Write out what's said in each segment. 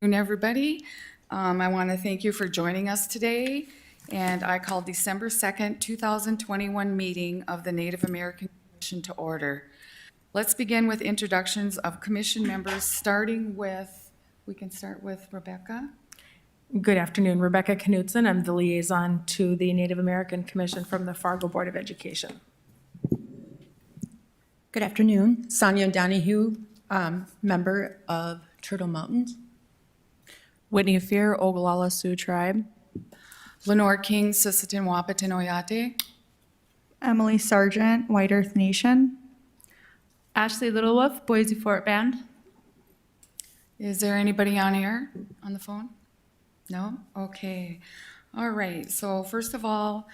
Everybody. I want to thank you for joining us today, and I call December 2nd, 2021 meeting of the Native American Commission to order. Let's begin with introductions of commission members, starting with, we can start with Rebecca. Good afternoon, Rebecca Knudsen. I'm the liaison to the Native American Commission from the Fargo Board of Education. Good afternoon, Sonia Donahue, member of Turtle Mountains. Whitney Fear, Ogallala Sioux Tribe. Lenore King, Sisseton Wahpeton Oyate. Emily Sargent, White Earth Nation. Ashley Littlewolf, Boise Fort Band. Is there anybody on air, on the phone? No? Okay. All right. So first of all,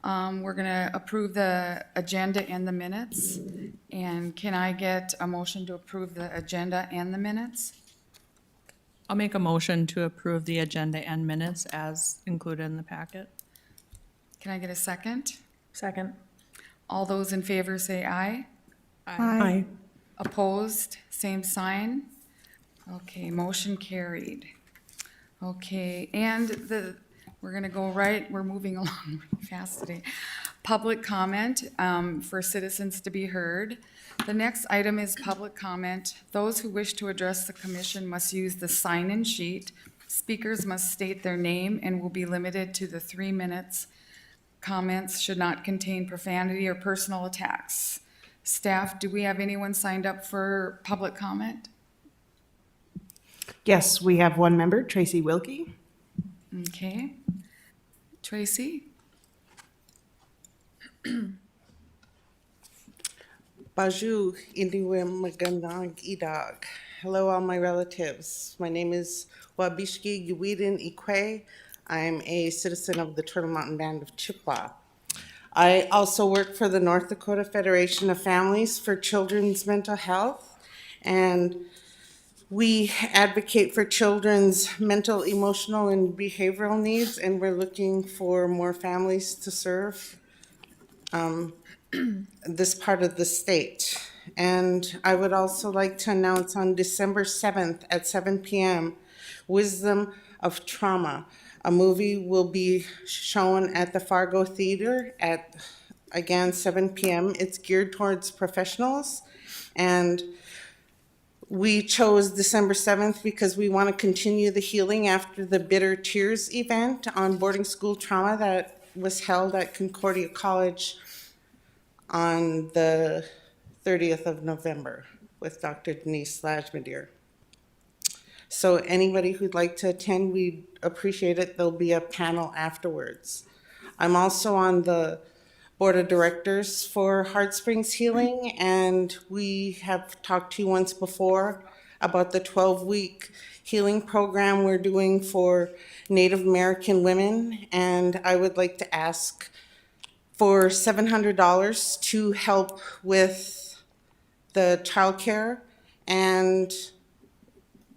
we're going to approve the agenda and the minutes. And can I get a motion to approve the agenda and the minutes? I'll make a motion to approve the agenda and minutes as included in the packet. Can I get a second? Second. All those in favor say aye. Aye. Opposed, same sign. Okay, motion carried. Okay, and we're gonna go right, we're moving along fast today. Public comment for citizens to be heard. The next item is public comment. Those who wish to address the commission must use the sign-in sheet. Speakers must state their name and will be limited to the 3 minutes. Comments should not contain profanity or personal attacks. Staff, do we have anyone signed up for public comment? Yes, we have one member, Tracy Wilkie. Okay. Tracy? Baju Indiwim Magandang Idog. Hello, all my relatives. My name is Wabishki Uwidin Ikwe. I'm a citizen of the Turtle Mountain Band of Chippewa. I also work for the North Dakota Federation of Families for Children's Mental Health, and we advocate for children's mental, emotional, and behavioral needs, and we're looking for more families to serve this part of the state. And I would also like to announce on December 7th at 7 p.m., Wisdom of Trauma. A movie will be shown at the Fargo Theater at, again, 7 p.m. It's geared towards professionals, and we chose December 7th because we want to continue the healing after the Bitter Tears event on boarding school trauma that was held at Concordia College on the 30th of November with Dr. Denise Lajmadier. So anybody who'd like to attend, we'd appreciate it. There'll be a panel afterwards. I'm also on the board of directors for Heart Springs Healing, and we have talked to you once before about the 12-week healing program we're doing for Native American women, and I would like to ask for $700 to help with the childcare and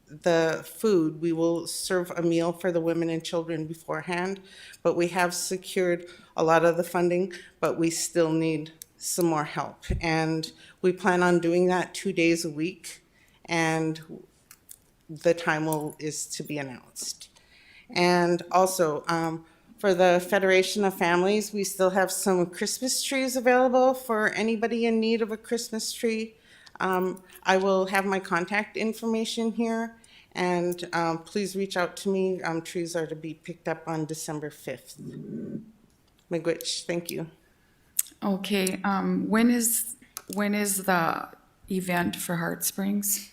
the food. We will serve a meal for the women and children beforehand, but we have secured a lot of the funding, but we still need some more help. And we plan on doing that 2 days a week, and the time is to be announced. And also, for the Federation of Families, we still have some Christmas trees available for anybody in need of a Christmas tree. I will have my contact information here, and please reach out to me. Trees are to be picked up on December 5th. Miigwech, thank you. Okay, when is the event for Heart Springs?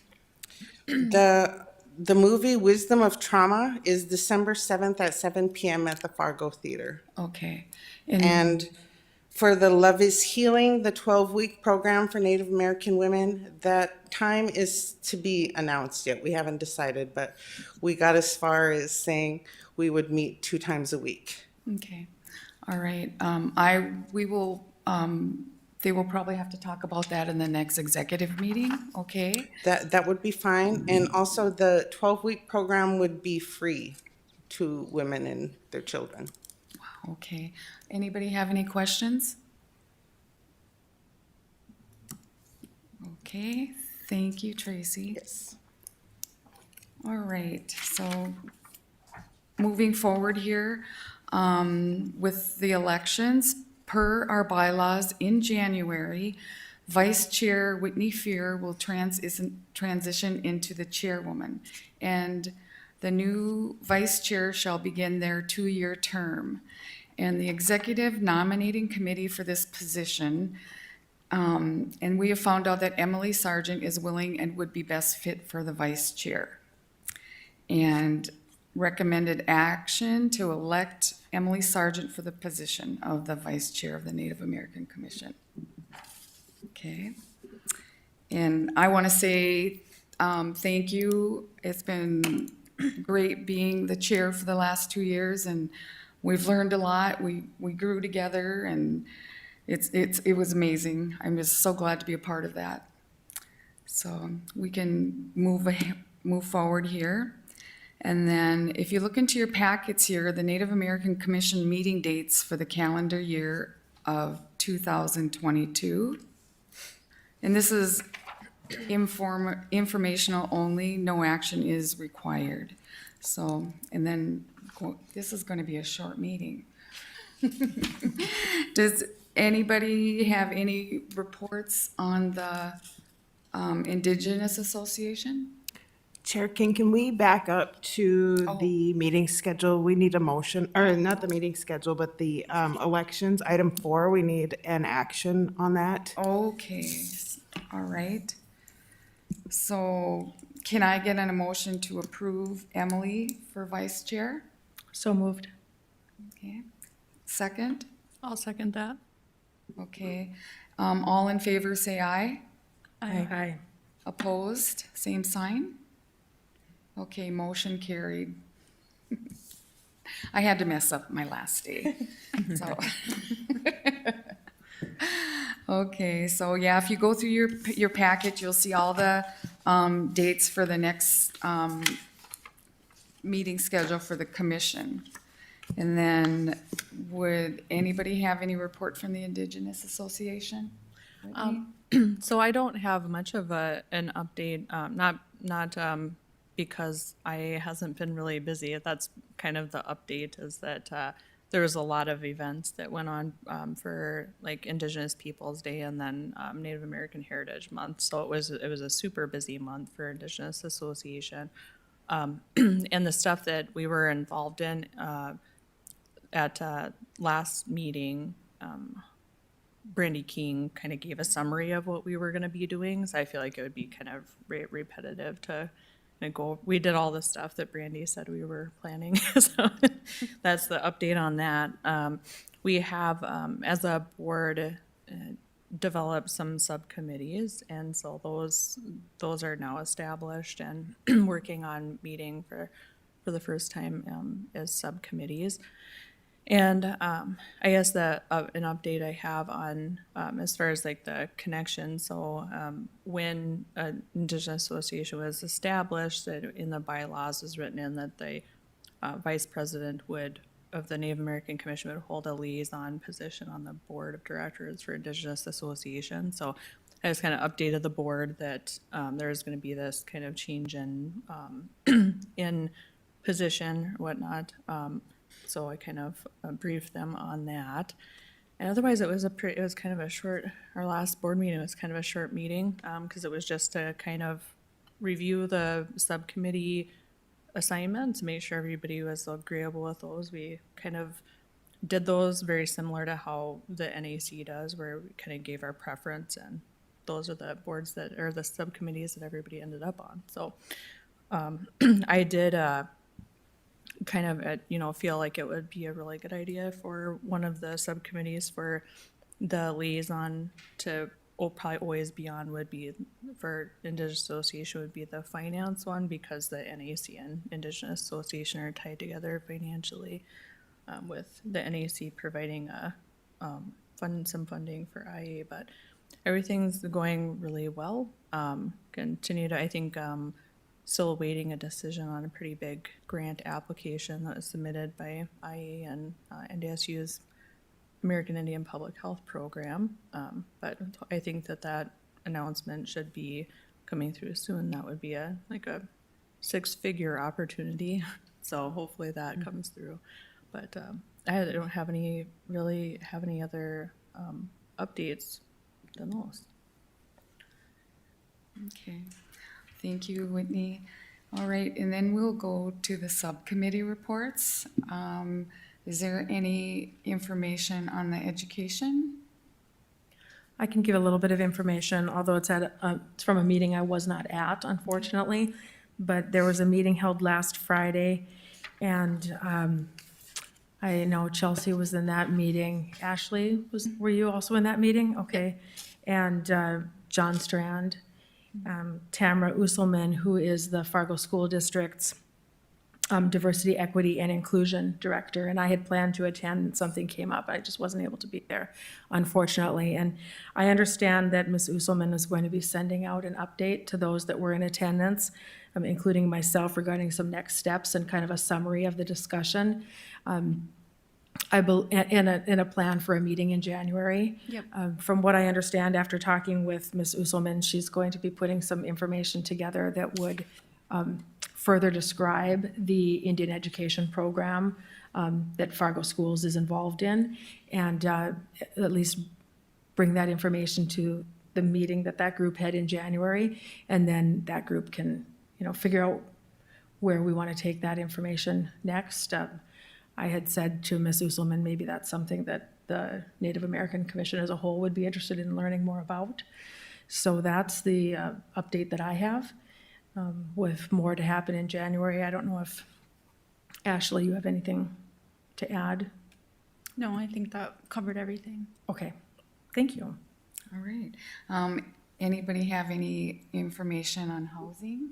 The movie Wisdom of Trauma is December 7th at 7 p.m. at the Fargo Theater. Okay. And for the Love is Healing, the 12-week program for Native American women, that time is to be announced yet. We haven't decided, but we got as far as saying we would meet 2 times a week. Okay. All right. They will probably have to talk about that in the next executive meeting, okay? That would be fine. And also the 12-week program would be free to women and their children. Okay. Anybody have any questions? Okay. Thank you, Tracy. Yes. All right, so moving forward here, with the elections, per our bylaws in January, Vice Chair Whitney Fear will transition into the chairwoman. And the new vice chair shall begin their 2-year term. And the executive nominating committee for this position, and we have found out that Emily Sargent is willing and would be best fit for the vice chair. And recommended action to elect Emily Sargent for the position of the vice chair of the Native American Commission. Okay. And I want to say thank you. It's been great being the chair for the last 2 years, and we've learned a lot. We grew together, and it was amazing. I'm just so glad to be a part of that. So we can move forward here. And then if you look into your packets here, the Native American Commission meeting dates for the calendar year of 2022. And this is informational only, no action is required. So, and then this is going to be a short meeting. Does anybody have any reports on the Indigenous Association? Chair King, can we back up to Oh. the meeting schedule? We need a motion, or not the meeting schedule, but the elections. Item 4, we need an action on that. Okay, all right. So can I get an emotion to approve Emily for vice chair? So moved. Okay, second? I'll second that. Okay, all in favor say aye. Aye. Opposed, same sign? Okay, motion carried. I had to mess up my last day, so. Okay, so yeah, if you go through your packet, you'll see all the dates for the next meeting schedule for the commission. And then, would anybody have any report from the Indigenous Association? So I don't have much of an update, not because I hasn't been really busy. That's kind of the update, is that there was a lot of events that went on for like Indigenous Peoples Day and then Native American Heritage Month. So it was a super busy month for Indigenous Association. And the stuff that we were involved in at last meeting, Brandy King kind of gave a summary of what we were going to be doing. So I feel like it would be kind of repetitive to go. We did all the stuff that Brandy said we were planning. So that's the update on that. We have, as a board, developed some subcommittees, and so those are now established and working on meeting for the first time as subcommittees. And I guess an update I have on as far as like the connection. So when an Indigenous Association was established, that in the bylaws is written in that the vice president of the Native American Commission would hold a liaison position on the board of directors for Indigenous Association. So I just kind of updated the board that there's going to be this kind of change in in position or whatnot. So I kind of briefed them on that. And otherwise, it was kind of a short, our last board meeting was kind of a short meeting, because it was just to kind of review the subcommittee assignments, make sure everybody was agreeable with those. We kind of did those very similar to how the NAC does, where we kind of gave our preference, and those are the boards that, or the subcommittees that everybody ended up on. So I did kind of, feel like it would be a really good idea for one of the subcommittees for the liaison to probably always be on would be for Indigenous Association would be the finance one, because the NAC and Indigenous Association are tied together financially, with the NAC providing some funding for IA, but everything's going really well. Continue to, I think, still awaiting a decision on a pretty big grant application that was submitted by IA and NDSU's American Indian Public Health Program. But I think that announcement should be coming through soon. That would be a six-figure opportunity. So hopefully that comes through. But I don't have any other updates than those. Okay, thank you, Whitney. All right, and then we'll go to the subcommittee reports. Is there any information on the education? I can give a little bit of information, although it's it's from a meeting I was not at, unfortunately. But there was a meeting held last Friday, and I know Chelsea was in that meeting. Ashley, were you also in that meeting? Okay. And John Strand, Tamara Usselman, who is the Fargo School District's Diversity, Equity, and Inclusion Director, and I had planned to attend, and something came up. I just wasn't able to be there, unfortunately. And I understand that Ms. Usselman is going to be sending out an update to those that were in attendance, including myself, regarding some next steps and kind of a summary of the discussion. In a plan for a meeting in January. Yep. From what I understand, after talking with Ms. Usselman, she's going to be putting some information together that would further describe the Indian education program that Fargo Schools is involved in, and at least bring that information to the meeting that group had in January, and then that group can, figure out where we want to take that information next. I had said to Ms. Usselman, maybe that's something that the Native American Commission as a whole would be interested in learning more about. So that's the update that I have, with more to happen in January. I don't know if, Ashley, you have anything to add? No, I think that covered everything. Okay, thank you. All right. Anybody have any information on housing?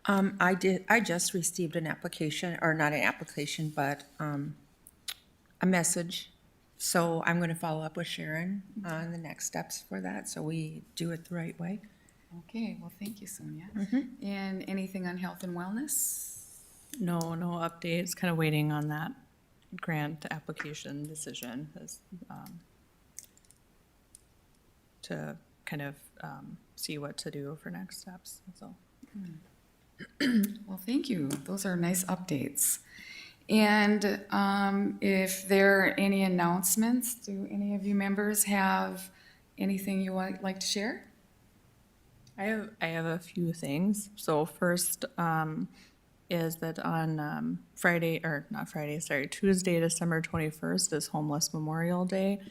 I just received an application, or not an application, but a message. So I'm going to follow up with Sharon on the next steps for that, so we do it the right way. Okay, well, thank you, Sonia. And anything on health and wellness? No updates, kind of waiting on that grant application decision to kind of see what to do for next steps, so. Well, thank you. Those are nice updates. And if there are any announcements, do any of you members have anything you would like to share? I have a few things. So first is that on Tuesday, December 21st is Homeless Memorial Day.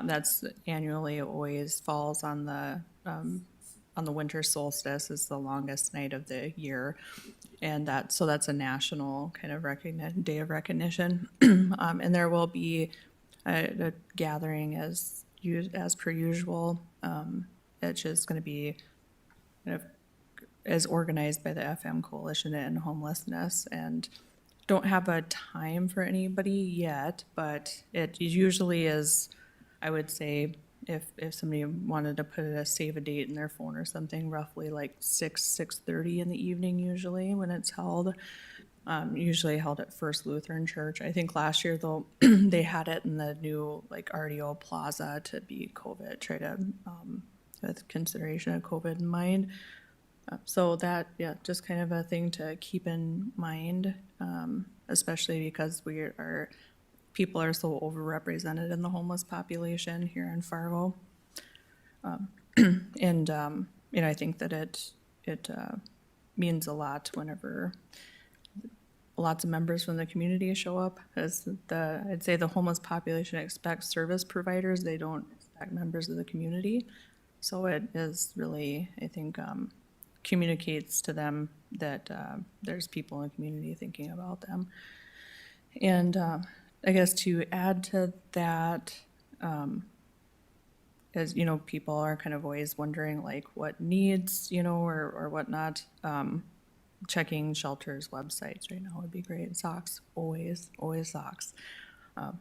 That's annually always falls on the winter solstice, is the longest night of the year. And that's a national kind of day of recognition. And there will be a gathering as per usual. It's just going to be kind of as organized by the FM Coalition and Homelessness, and don't have a time for anybody yet, but it usually is, I would say, if somebody wanted to put a save a date in their phone or something, roughly like 6:30 in the evening usually when it's held. Usually held at First Lutheran Church. I think last year though they had it in the new like RDO Plaza to be COVID, try to with consideration of COVID in mind. So that, yeah, just kind of a thing to keep in mind, especially because people are so overrepresented in the homeless population here in Fargo. And I think that it means a lot whenever lots of members from the community show up. I'd say the homeless population expects service providers. They don't expect members of the community. So it is really, I think, communicates to them that there's people in the community thinking about them. And I guess to add to that, as people are kind of always wondering like what needs, or whatnot. Checking shelters' websites right now would be great. Socks, always socks. And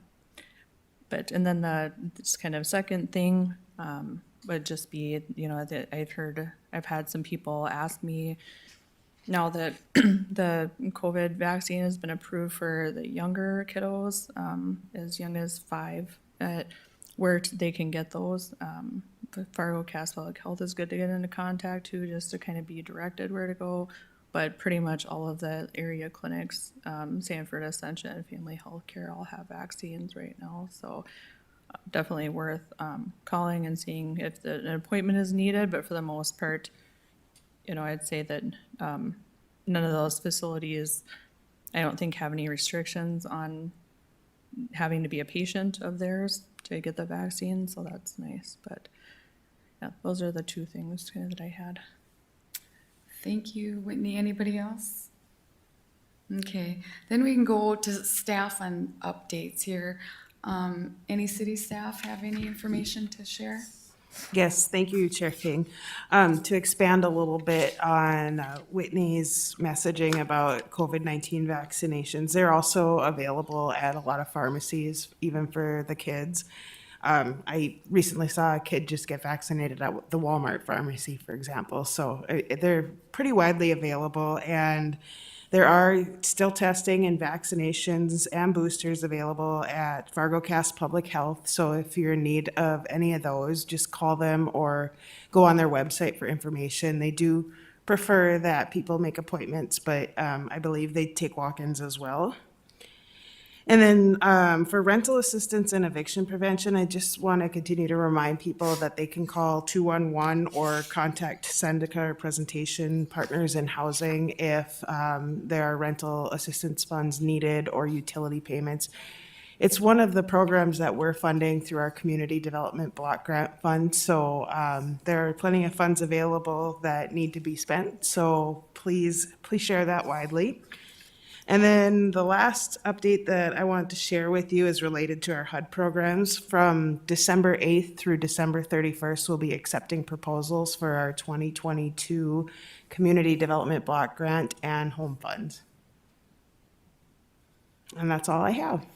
then the just kind of second thing would just be, that I've had some people ask me now that the COVID vaccine has been approved for the younger kiddos, as young as 5, where they can get those. Fargo Cass Public Health is good to get into contact to, just to kind of be directed where to go, But pretty much all of the area clinics, Sanford, Ascension, and Family Healthcare all have vaccines right now. So definitely worth calling and seeing if an appointment is needed. But for the most part, I'd say that none of those facilities, I don't think, have any restrictions on having to be a patient of theirs to get the vaccine. So that's nice. But yeah, those are the two things kind of that I had. Thank you, Whitney. Anybody else? Okay, then we can go to staff on updates here. Any city staff have any information to share? Yes, thank you, Chair King. To expand a little bit on Whitney's messaging about COVID-19 vaccinations, they're also available at a lot of pharmacies, even for the kids. I recently saw a kid just get vaccinated at the Walmart pharmacy, for example. So they're pretty widely available, and there are still testing and vaccinations and boosters available at FargoCast Public Health. So if you're in need of any of those, just call them or go on their website for information. They do prefer that people make appointments, but I believe they take walk-ins as well. And then for rental assistance and eviction prevention, I just want to continue to remind people that they can call 211 or contact Syndica or Presentation Partners in Housing if there are rental assistance funds needed or utility payments. It's one of the programs that we're funding through our Community Development Block Grant Fund. So there are plenty of funds available that need to be spent. So please share that widely. And then the last update that I wanted to share with you is related to our HUD programs. From December 8th through December 31st, we'll be accepting proposals for our 2022 Community Development Block Grant and Home Funds. And that's all I have.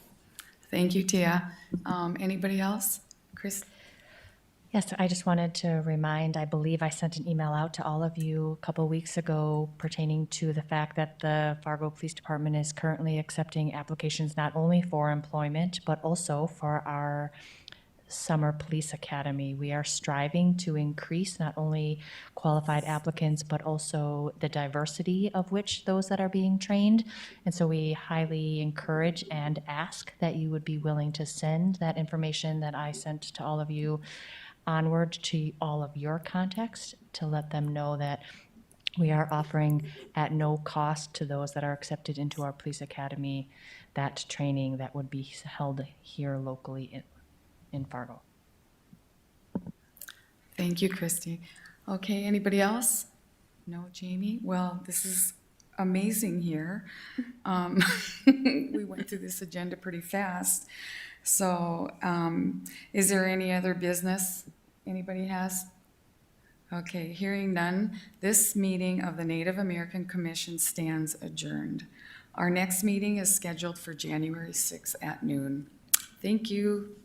Thank you, Tia. Anybody else? Chris? Yes, I just wanted to remind, I believe I sent an email out to all of you a couple weeks ago pertaining to the fact that the Fargo Police Department is currently accepting applications not only for employment, but also for our Summer Police Academy. We are striving to increase not only qualified applicants, but also the diversity of which those that are being trained. And so we highly encourage and ask that you would be willing to send that information that I sent to all of you onward to all of your contacts to let them know that we are offering at no cost to those that are accepted into our police academy that training that would be held here locally in Fargo. Thank you, Christy. Okay, anybody else? No, Jamie? Well, this is amazing here. We went through this agenda pretty fast. So is there any other business anybody has? Okay, hearing none, this meeting of the Native American Commission stands adjourned. Our next meeting is scheduled for January 6th at noon. Thank you.